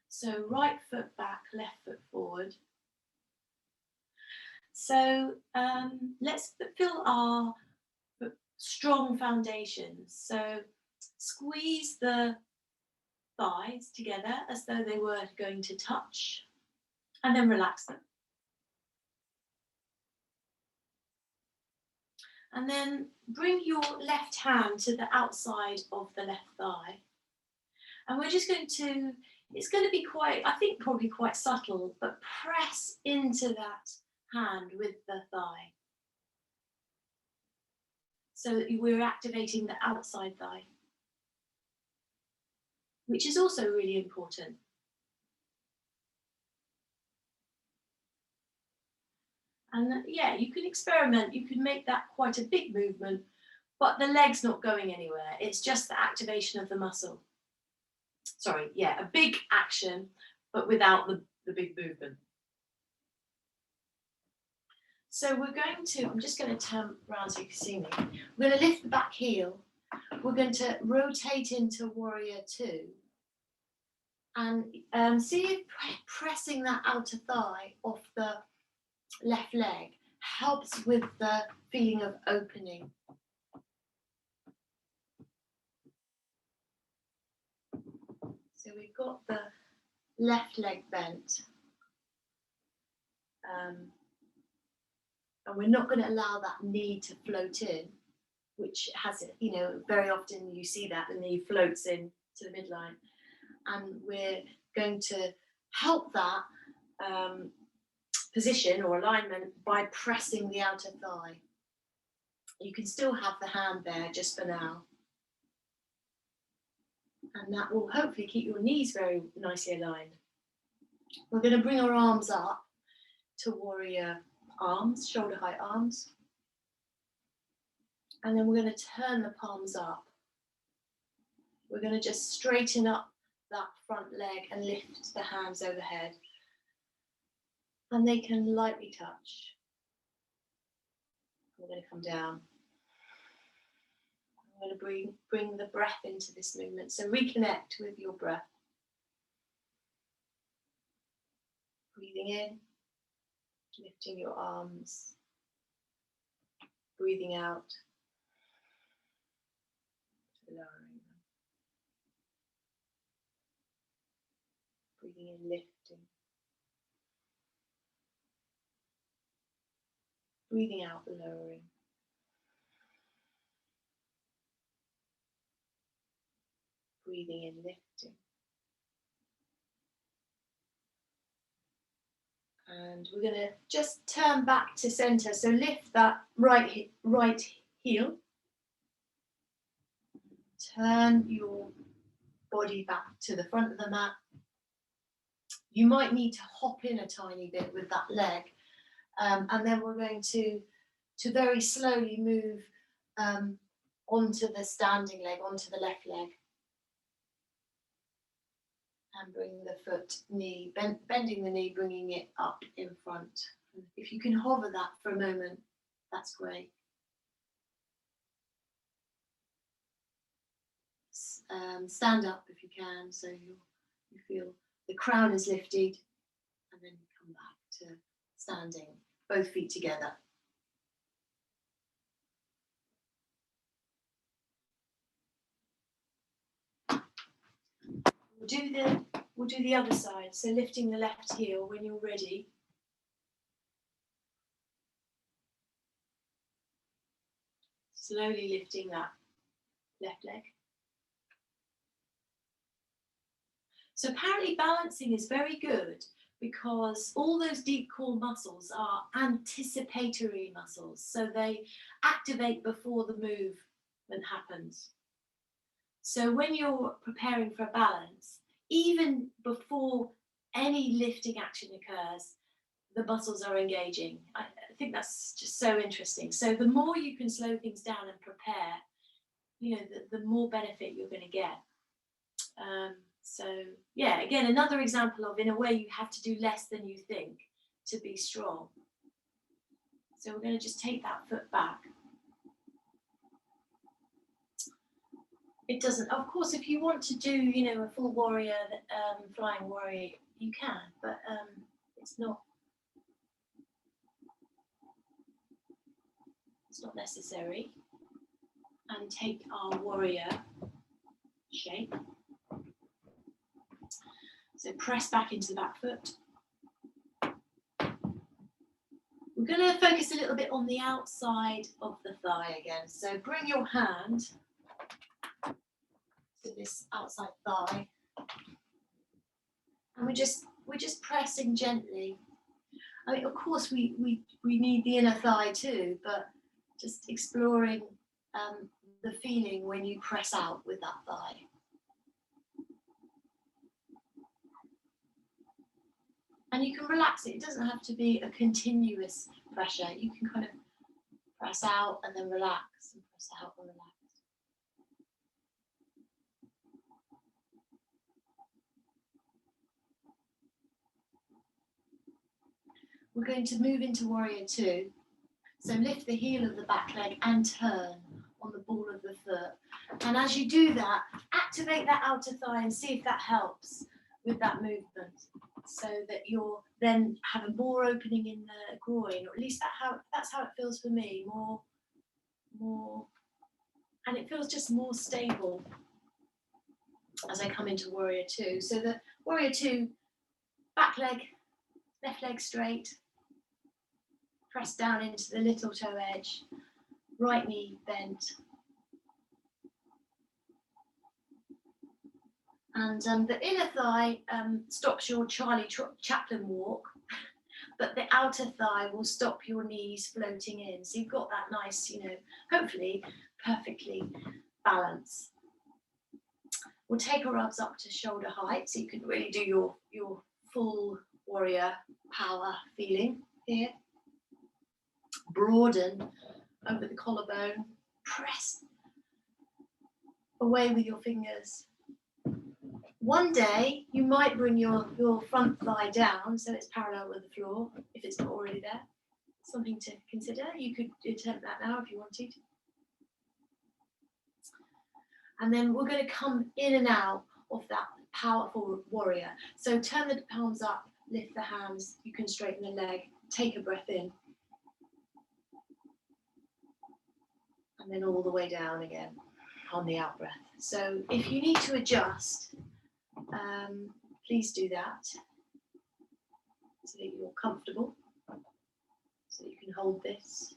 So right foot back, left foot forward. So let's feel our strong foundations. So squeeze the thighs together as though they were going to touch, and then relax them. And then bring your left hand to the outside of the left thigh. And we're just going to, it's going to be quite, I think probably quite subtle, but press into that hand with the thigh. So that we're activating the outside thigh, which is also really important. And yeah, you can experiment, you can make that quite a big movement, but the leg's not going anywhere. It's just the activation of the muscle. Sorry, yeah, a big action, but without the big movement. So we're going to, I'm just going to turn around so you can see me. We're going to lift the back heel. We're going to rotate into warrior two. And see if pressing that outer thigh off the left leg helps with the feeling of opening. So we've got the left leg bent. And we're not going to allow that knee to float in, which has, you know, very often you see that the knee floats in to the midline. And we're going to help that position or alignment by pressing the outer thigh. You can still have the hand there just for now. And that will hopefully keep your knees very nicely aligned. We're going to bring our arms up to warrior arms, shoulder height arms. And then we're going to turn the palms up. We're going to just straighten up that front leg and lift the hands overhead. And they can lightly touch. We're going to come down. I'm going to bring the breath into this movement. So reconnect with your breath. Breathing in, lifting your arms. Breathing out, lowering them. Breathing in, lifting. Breathing out, lowering. Breathing in, lifting. And we're going to just turn back to center. So lift that right heel. Turn your body back to the front of the mat. You might need to hop in a tiny bit with that leg. And then we're going to very slowly move onto the standing leg, onto the left leg. And bring the foot, knee, bending the knee, bringing it up in front. If you can hover that for a moment, that's great. Stand up if you can, so you feel the crown is lifted, and then come back to standing, both feet together. We'll do the other side. So lifting the left heel when you're ready. Slowly lifting that left leg. So apparently balancing is very good because all those deep core muscles are anticipatory muscles. So they activate before the movement happens. So when you're preparing for a balance, even before any lifting action occurs, the muscles are engaging. I think that's just so interesting. So the more you can slow things down and prepare, the more benefit you're going to get. So yeah, again, another example of, in a way, you have to do less than you think to be strong. So we're going to just take that foot back. It doesn't, of course, if you want to do, a full warrior, flying warrior, you can, but it's not necessary. And take our warrior shape. So press back into the back foot. We're going to focus a little bit on the outside of the thigh again. So bring your hand to this outside thigh, and we're just pressing gently. I mean, of course, we need the inner thigh too, but just exploring the feeling when you press out with that thigh. And you can relax it. It doesn't have to be a continuous pressure. You can kind of press out and then relax, and press out and relax. We're going to move into warrior two. So lift the heel of the back leg and turn on the ball of the foot. And as you do that, activate that outer thigh and see if that helps with that movement, so that you're then having more opening in the groin, or at least that's how it feels for me, more, and it feels just more stable as I come into warrior two. So the warrior two, back leg, left leg straight, press down into the little toe edge, right knee bent. And the inner thigh stops your Charlie Chaplin walk. but the outer thigh will stop your knees floating in. So you've got that nice, you know, hopefully perfectly balance. We'll take our arms up to shoulder height so you can really do your full warrior power feeling here. Broaden over the collarbone, press away with your fingers. One day you might bring your front thigh down so it's parallel with the floor if it's not already there. Something to consider. You could attempt that now if you wanted. And then we're going to come in and out of that powerful warrior. So turn the palms up, lift the hands, you can straighten the leg, take a breath in. And then all the way down again on the out breath. So if you need to adjust, please do that so that you're comfortable, so you can hold this.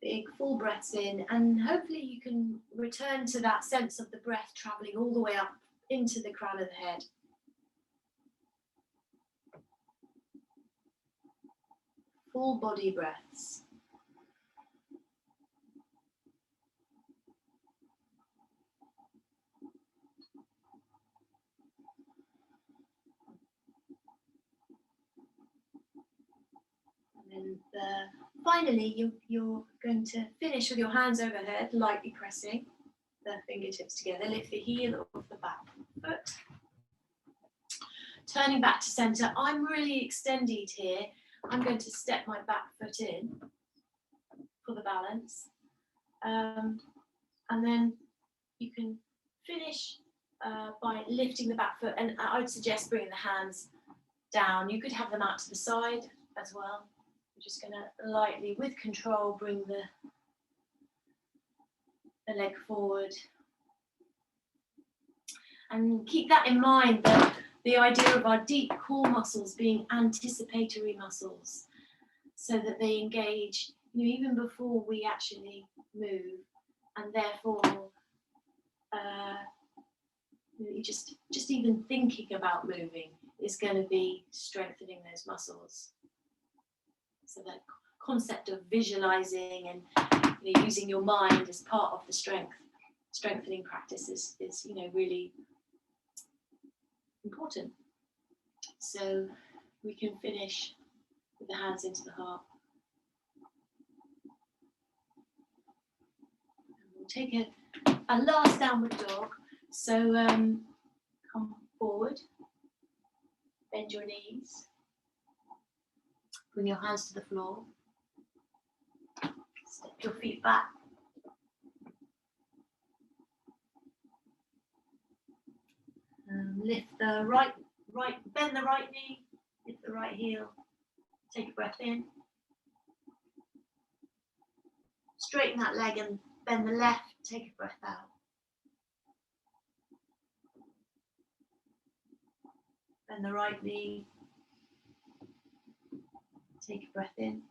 Big full breaths in, and hopefully you can return to that sense of the breath traveling all the way up into the crown of the head. Full body breaths. And finally, you're going to finish with your hands overhead, lightly pressing the fingertips together. Lift the heel off the back foot. Turning back to center. I'm really extended here. I'm going to step my back foot in for the balance. And then you can finish by lifting the back foot. And I would suggest bringing the hands down. You could have them out to the side as well. We're just going to lightly, with control, bring the leg forward. And keep that in mind, that the idea of our deep core muscles being anticipatory muscles, so that they engage, you know, even before we actually move, and therefore just even thinking about moving is going to be strengthening those muscles. So that concept of visualizing and, you know, using your mind as part of the strengthening practice is you know, really important. So we can finish with the hands into the heart. And we'll take a last downward dog. So come forward, bend your knees, bring your hands to the floor, step your feet back. Lift the right, bend the right knee, lift the right heel, take a breath in. Straighten that leg and bend the left, take a breath out. Bend the right knee, take a breath in.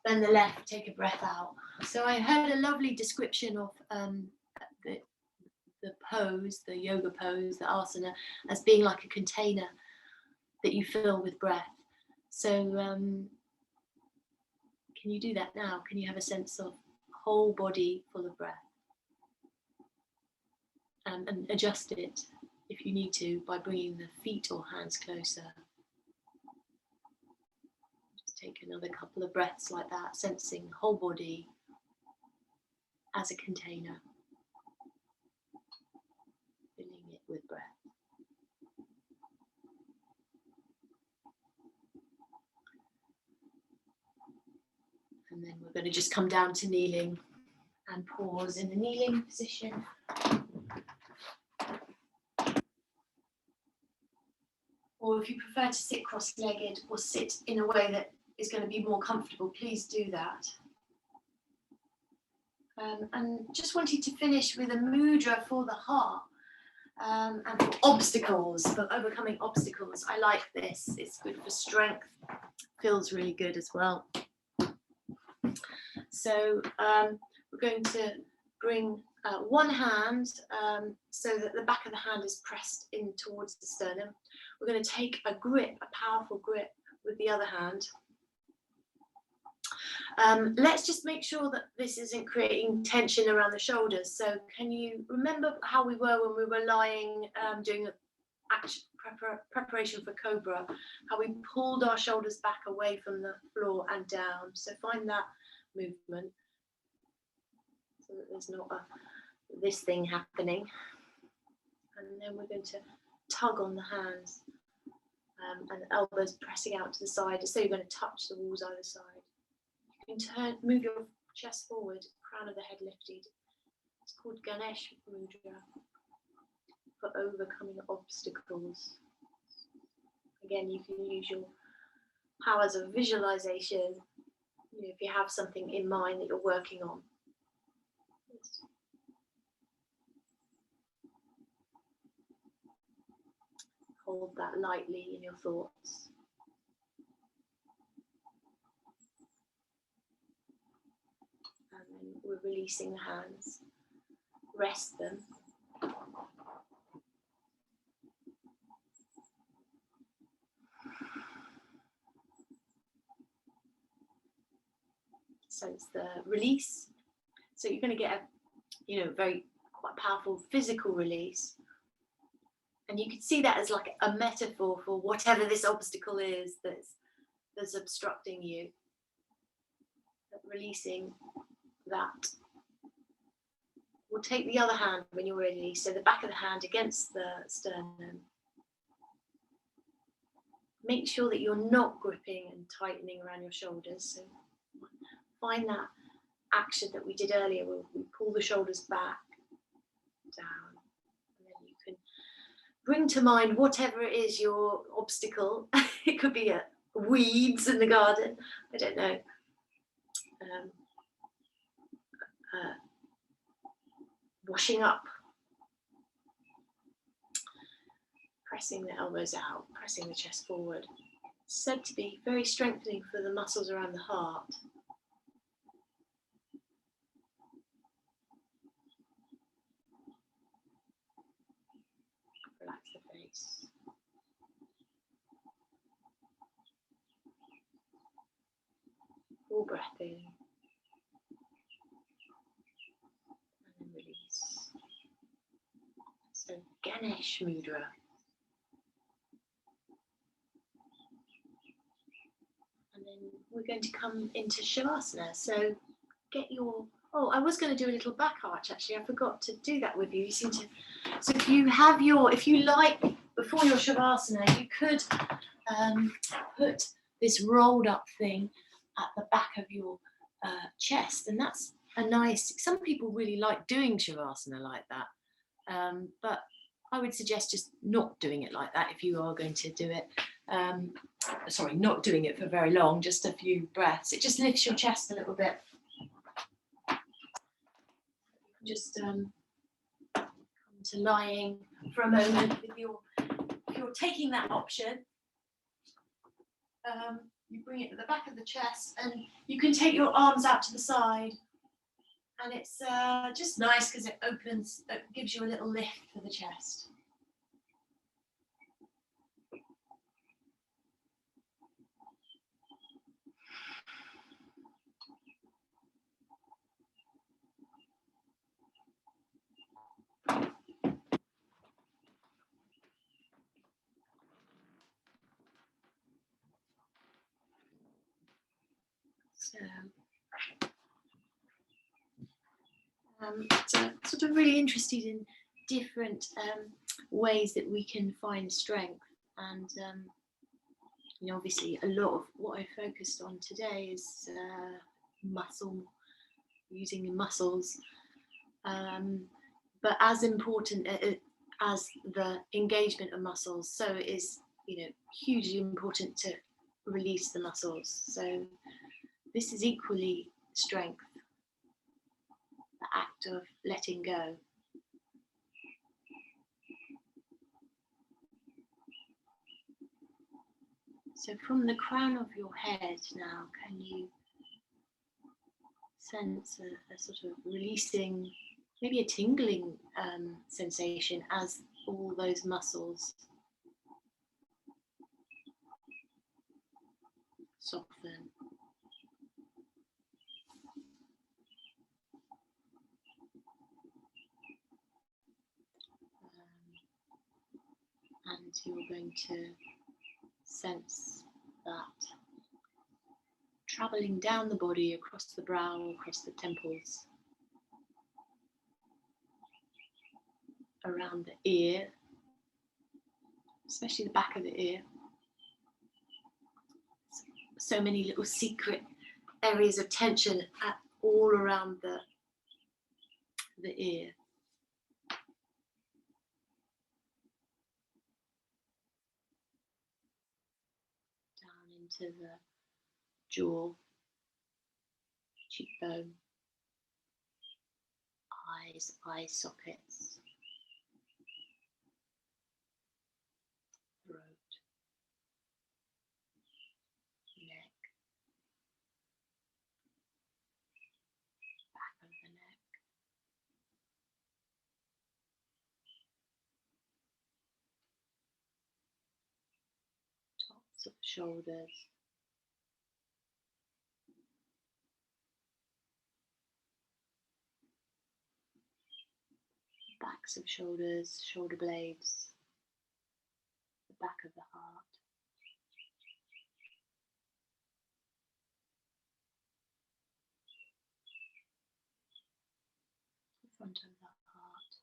Bend the left, take a breath out. So I heard a lovely description of the pose, the yoga pose, the asana, as being like a container that you fill with breath. So can you do that now? Can you have a sense of whole body full of breath? And adjust it if you need to by bringing the feet or hands closer. Just take another couple of breaths like that, sensing whole body as a container. Filling it with breath. And then we're going to just come down to kneeling and pause in the kneeling position. Or if you prefer to sit cross-legged or sit in a way that is going to be more comfortable, please do that. And just wanted to finish with a mudra for the heart. And for obstacles, for overcoming obstacles. I like this, it's good for strength, feels really good as well. So we're going to bring one hand so that the back of the hand is pressed in towards the sternum. We're going to take a grip, a powerful grip with the other hand. Let's just make sure that this isn't creating tension around the shoulders. So can you remember how we were when we were lying doing preparation for Cobra, how we pulled our shoulders back away from the floor and down? So find that movement so that there's not this thing happening. And then we're going to tug on the hands and the elbows pressing out to the side. So you're going to touch the walls either side. You can move your chest forward, crown of the head lifted. It's called Ganesh Mudra, for overcoming obstacles. Again, you can use your powers of visualization, if you have something in mind that you're working on. Hold that lightly in your thoughts. And then we're releasing the hands. Rest them. So it's the release. So you're going to get a, very quite powerful physical release. And you can see that as like a metaphor for whatever this obstacle is that's obstructing you. But releasing that. We'll take the other hand when you're ready. So the back of the hand against the sternum. Make sure that you're not gripping and tightening around your shoulders. So find that action that we did earlier where we pull the shoulders back, down. And then you can bring to mind whatever it is your obstacle. It could be weeds in the garden. I don't know. Washing up. Pressing the elbows out, pressing the chest forward. It's said to be very strengthening for the muscles around the heart. Relax the face. Full breath in. And then release. So Ganesh Mudra. And then we're going to come into Shavasana. So get your, I was going to do a little back arch actually. I forgot to do that with you. You seem to, so if you like, before your Shavasana, you could put this rolled up thing at the back of your chest. And that's a nice, some people really like doing Shavasana like that. But I would suggest just not doing it like that if you are going to do it. Sorry, not doing it for very long, just a few breaths. It just lifts your chest a little bit. Just come to lying for a moment with your, if you're taking that option, you bring it to the back of the chest and you can take your arms out to the side. And it's just nice because it opens, it gives you a little lift for the chest. So sort of really interested in different ways that we can find strength, and obviously a lot of what I focused on today is using the muscles, but as important as the engagement of muscles, so it is hugely important to release the muscles. So this is equally strength, the act of letting go. So from the crown of your head now, can you sense a sort of releasing, maybe a tingling sensation as all those muscles soften. And you're going to sense that traveling down the body, across the brow, across the temples, around the ear, especially the back of the ear. So many little secret areas of tension all around the ear. Down into the jaw, cheekbone, eyes, eye sockets, throat, neck, back of the neck, tops of shoulders, backs of shoulders, shoulder blades, the back of the heart, the front of the heart,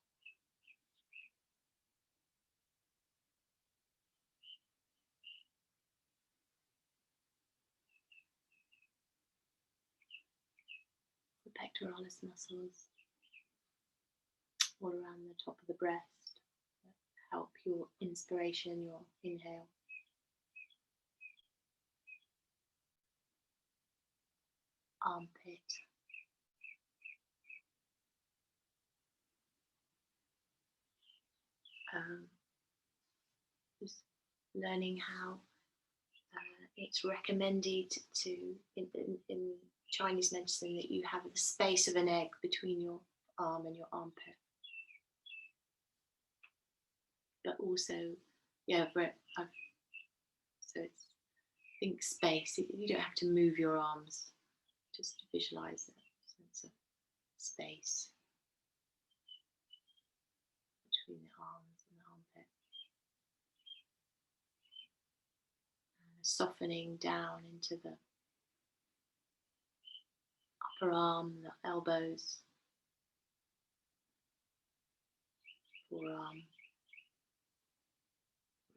the pectoralis muscles, all around the top of the breast, help your inspiration, your inhale. Armpit, just learning how it's recommended to, in Chinese medicine, that you have the space of an egg between your arm and your armpit. But also, yeah, so it's, think space. You don't have to move your arms, just visualize a sense of space between the arms and the armpit. And softening down into the upper arm, the elbows, forearm,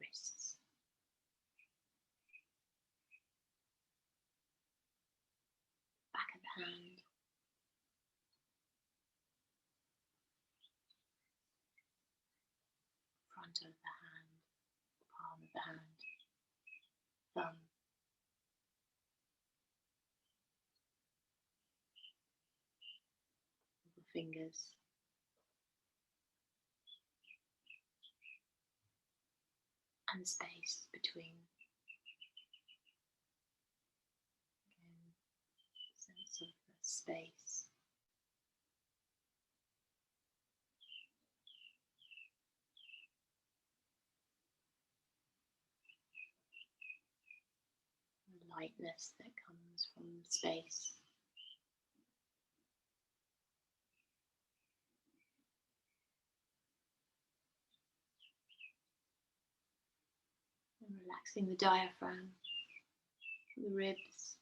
wrists. Back of the hand. Front of the hand, palm of the hand, thumb, the fingers, and the space between. Again, sense of the space. The lightness that comes from space. And relaxing the diaphragm, the ribs,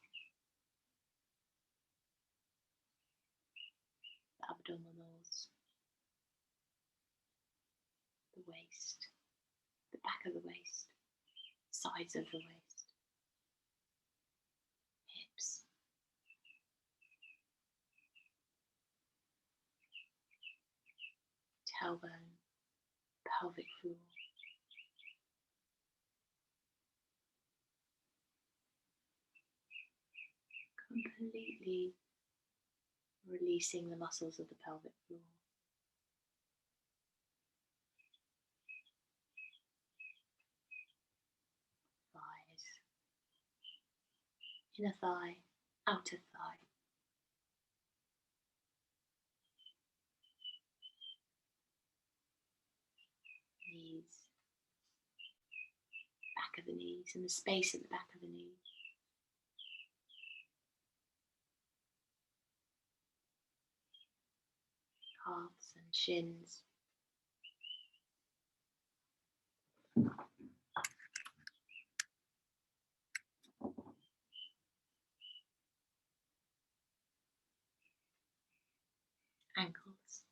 the abdominals, the waist, the back of the waist, sides of the waist, hips, tailbone, pelvic floor. Completely releasing the muscles of the pelvic floor. Thighs, inner thigh, outer thigh. knees and the space at the back of the knees. Calves and shins. Ankles.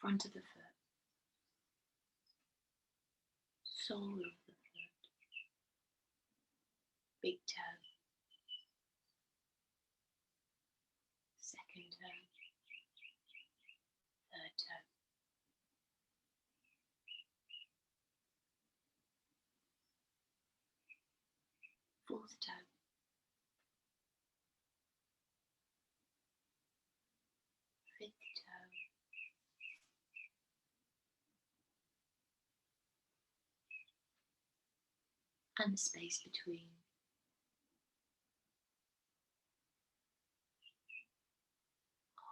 Front of the foot. Sole of the foot. Big toe. Second toe. Third toe. Fourth toe. Fifth toe. And the space between.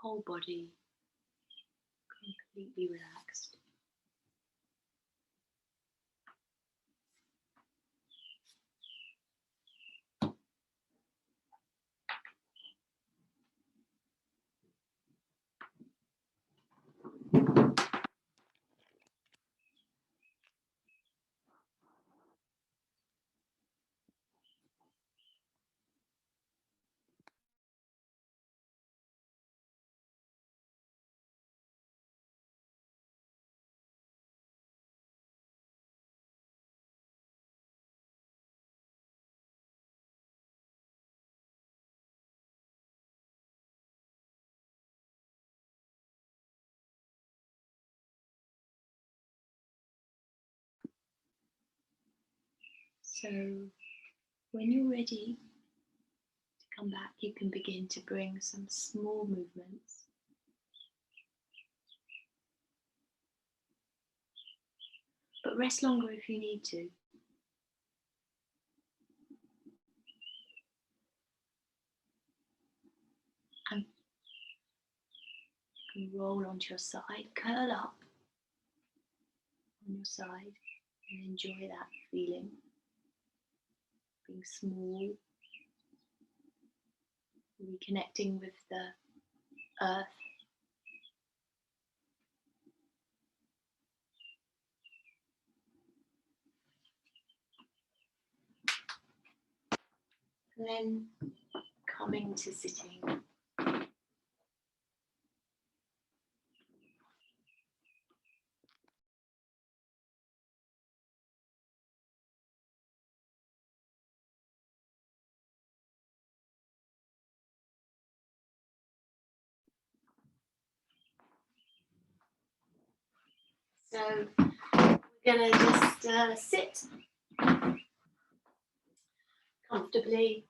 Whole body completely relaxed. So when you're ready to come back, you can begin to bring some small movements. But rest longer if you need to. And you can roll onto your side, curl up on your side and enjoy that feeling. Being small, reconnecting with the earth. And then coming to sitting. So we're going to just sit comfortably.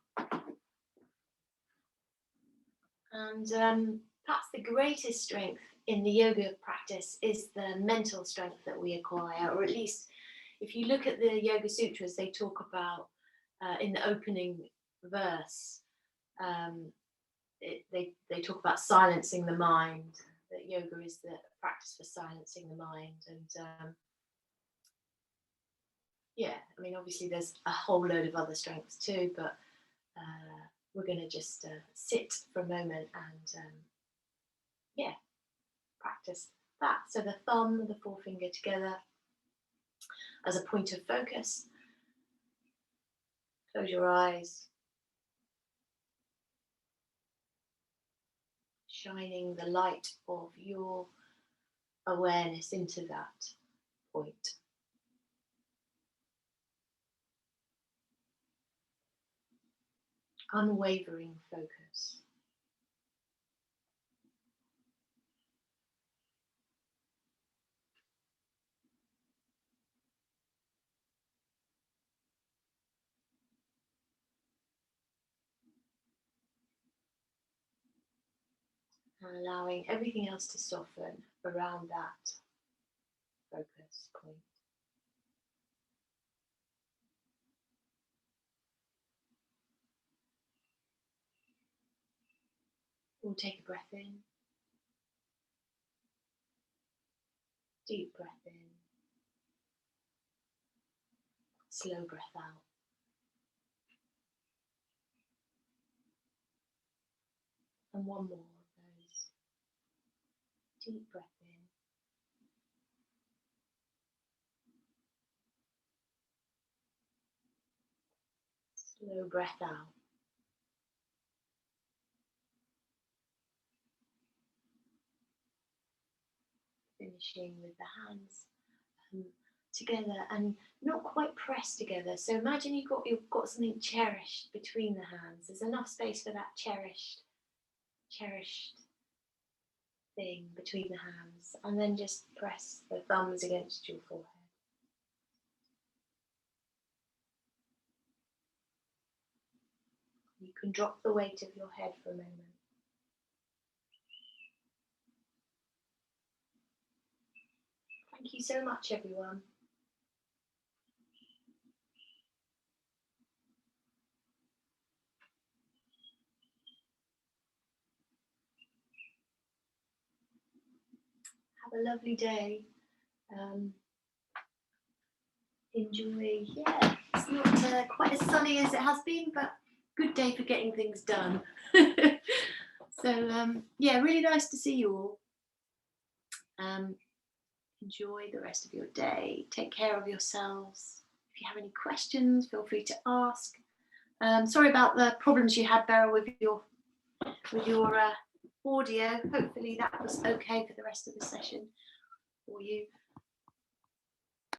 And perhaps the greatest strength in the yoga practice is the mental strength that we acquire, or at least if you look at the Yoga Sutras, they talk about in the opening verse, they talk about silencing the mind, that yoga is the practice for silencing the mind. And yeah, I mean, obviously there's a whole load of other strengths too, but we're going to just sit for a moment and yeah, practice that. So the thumb and the forefinger together as a point of focus. Close your eyes, shining the light of your awareness into that point. Unwavering focus. And allowing everything else to soften around that focus point. We'll take a breath in Deep breath in. Slow breath out. And one more of those. Deep breath in. Slow breath out. Finishing with the hands together and not quite pressed together. So imagine you've got something cherished between the hands. There's enough space for that cherished thing between the hands, and then just press the thumbs against your forehead. You can drop the weight of your head for a moment. Thank you so much, everyone. Have a lovely day. Enjoy. Yeah, it's not quite as sunny as it has been, but good day for getting things done. So yeah, really nice to see you all. Enjoy the rest of your day. Take care of yourselves. If you have any questions, feel free to ask. Sorry about the problems you had, Beryl, with your audio. Hopefully that was okay for the rest of the session for you.